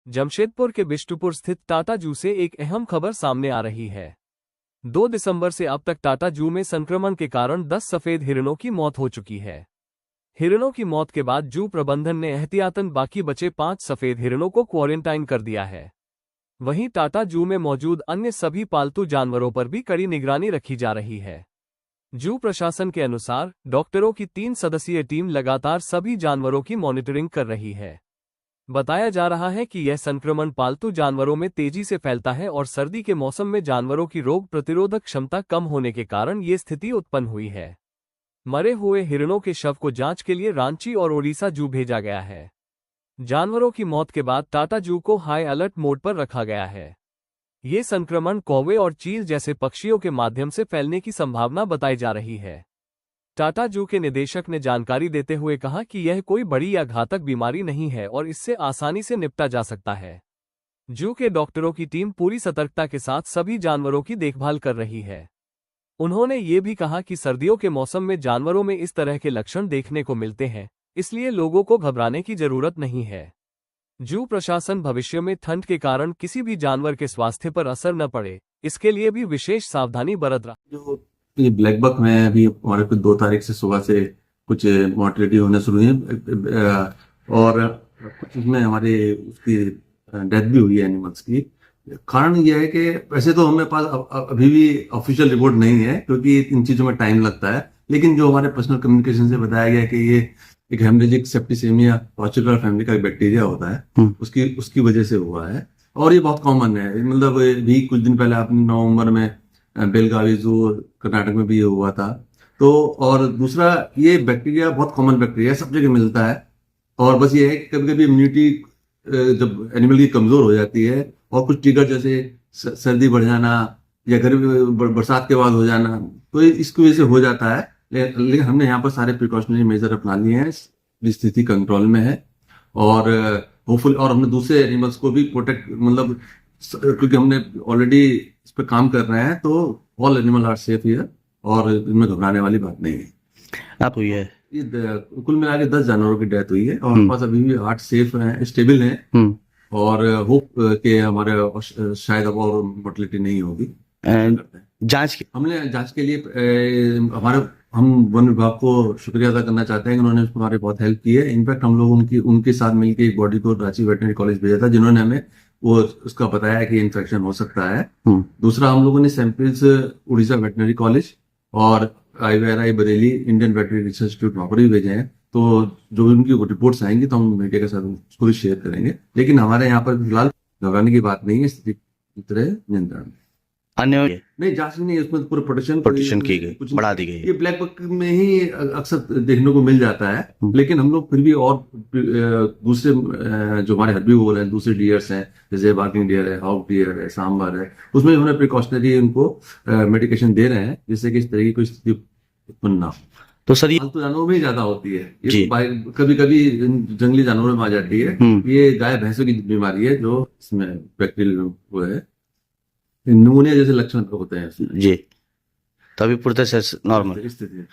जमशेदपुर के बिष्टुपुर स्थित टाटा जू से एक अहम खबर सामने आ रही है। 2 दिसंबर से अब तक टाटा जू में संक्रमण के कारण 10 सफेद हिरणों की मौत हो चुकी है। हिरणों की मौत के बाद जू प्रबंधन ने एहतियातन बाकी बचे 5 सफेद हिरणों को क्वारंटाइन कर दिया है। वहीं टाटा जू में मौजूद अन्य सभी पालतू जानवरों पर भी कड़ी निगरानी रखी जा रही है। जू प्रशासन के अनुसार डॉक्टरों की 3 सदस्यीय टीम लगातार सभी जानवरों की मॉनिटरिंग कर रही है। बताया जा रहा है कि यह संक्रमण पालतू जानवरों में तेजी से फैलता है और सर्दी के मौसम में जानवरों की रोग प्रतिरोधक क्षमता कम होने के कारण ये स्थिति उत्पन्न हुई है। मरे हुए हिरणों के शव को जांच के लिए रांची और ओडिशा जू भेजा गया है। जानवरों की मौत के बाद टाटा जू को हाई अलर्ट मोड पर रखा गया है। ये संक्रमण कौवे और चील जैसे पक्षियों के माध्यम से फैलने की संभावना बताई जा रही है। टाटा जू के निदेशक ने जानकारी देते हुए कहा कि यह कोई बड़ी या घातक बीमारी नहीं है और इससे आसानी से निपटा जा सकता है। जू के डॉक्टरों की टीम पूरी सतर्कता के साथ सभी जानवरों की देखभाल कर रही है। उन्होंने ये भी कहा कि सर्दियों के मौसम में जानवरों में इस तरह के लक्षण देखने को मिलते हैं, इसलिए लोगों को घबराने की जरूरत नहीं है। जू प्रशासन भविष्य में ठंड के कारण किसी भी जानवर के स्वास्थ्य पर असर न पड़े, इसके लिए भी विशेष सावधानी बरत रहा। जो ये ब्लैक बक में अभी हमारे को 2 तारीख से सुबह से कुछ मोर्टेलिटी होना शुरू हुई है और कुछ इसमें हमारे उसकी डेथ भी हुई है एनिमल्स की। कारण यह है कि वैसे तो हमें पास अभी भी ऑफिशियल रिपोर्ट नहीं है क्योंकि इन चीजों में टाइम लगता है, लेकिन जो हमारे पर्सनल कम्युनिकेशन से बताया गया कि ये एक हेमरेजिक सेप्टिसेमिया पार्टिकुलर फैमिली का एक बैक्टीरिया होता है, उसकी वजह से हुआ है और ये बहुत कॉमन है। मतलब भी कुछ दिन पहले आपने नवंबर में बेलगावी जो कर्नाटक में भी ये हुआ था। तो और दूसरा ये बैक्टीरिया बहुत कॉमन बैक्टीरिया है, सब जगह मिलता है और बस ये है कि कभी कभी इम्यूनिटी जब एनिमल की कमजोर हो जाती है और कुछ ट्रिगर जैसे सर्दी बढ़ जाना या गर्मी बरसात के बाद हो जाना, तो इसकी वजह से हो जाता है। लेकिन हमने यहाँ पर सारे प्रिकॉशनरी मेजर अपना लिए हैं, स्थिति कंट्रोल में है और होपफुल और हमने दूसरे एनिमल्स को भी प्रोटेक्ट, मतलब क्योंकि हमने ऑलरेडी इस पर काम कर रहे हैं, तो all animal are safe here और इनमें घबराने वाली बात नहीं है। आप हुई है ये कुल मिला के 10 जानवरों की डेथ हुई है और हमारे पास अभी भी 8 सेफ हैं, स्टेबल हैं और होप के हमारे शायद अब और मोर्टेलिटी नहीं होगी। जांच हमने जांच के लिए हम वन विभाग को शुक्रिया अदा करना चाहते हैं कि उन्होंने हमारे बहुत हेल्प की है। इनफैक्ट हम लोग उनके साथ मिलकर एक बॉडी को रांची वेटनरी कॉलेज भेजा था, जिन्होंने हमें वो उसका बताया कि इन्फेक्शन हो सकता है। दूसरा, हम लोगों ने सैंपल्स उड़ीसा वेटनरी कॉलेज और IVRI Bareilly Indian veterinary research institute वहां पर भी भेजे हैं। तो जो भी उनकी रिपोर्ट्स आएंगी तो हम मीडिया के साथ उसको भी शेयर करेंगे, लेकिन हमारे यहाँ पर फिलहाल घबराने की बात नहीं है, स्थिति की तरह नियंत्रण। अन्य नहीं, जांच भी नहीं, उसमें पूरा प्रोटेक्शन की गई, बढ़ा दी गई। ये ब्लैक बक में ही अक्सर देखने को मिल जाता है, लेकिन हम लोग फिर भी और दूसरे जो हमारे हर्बीवोर हैं, दूसरे डियर्स हैं, जैसे बार्किंग डियर है, हॉक डियर है, सांबर है, उसमें हमने प्रिकॉशनरी उनको मेडिकेशन दे रहे हैं जिससे कि इस तरह की कोई स्थिति उत्पन्न ना हो। तो सर पालतू जानवरों में ही ज्यादा होती है ये, कभी कभी जंगली जानवरों में आ जाती है। ये गाय भैंसों की बीमारी है जो इसमें बैक्टीरियल वो है, निमोनिया जैसे लक्षण होते हैं जी, तभी पूरी तरह से नॉर्मल स्थिति है।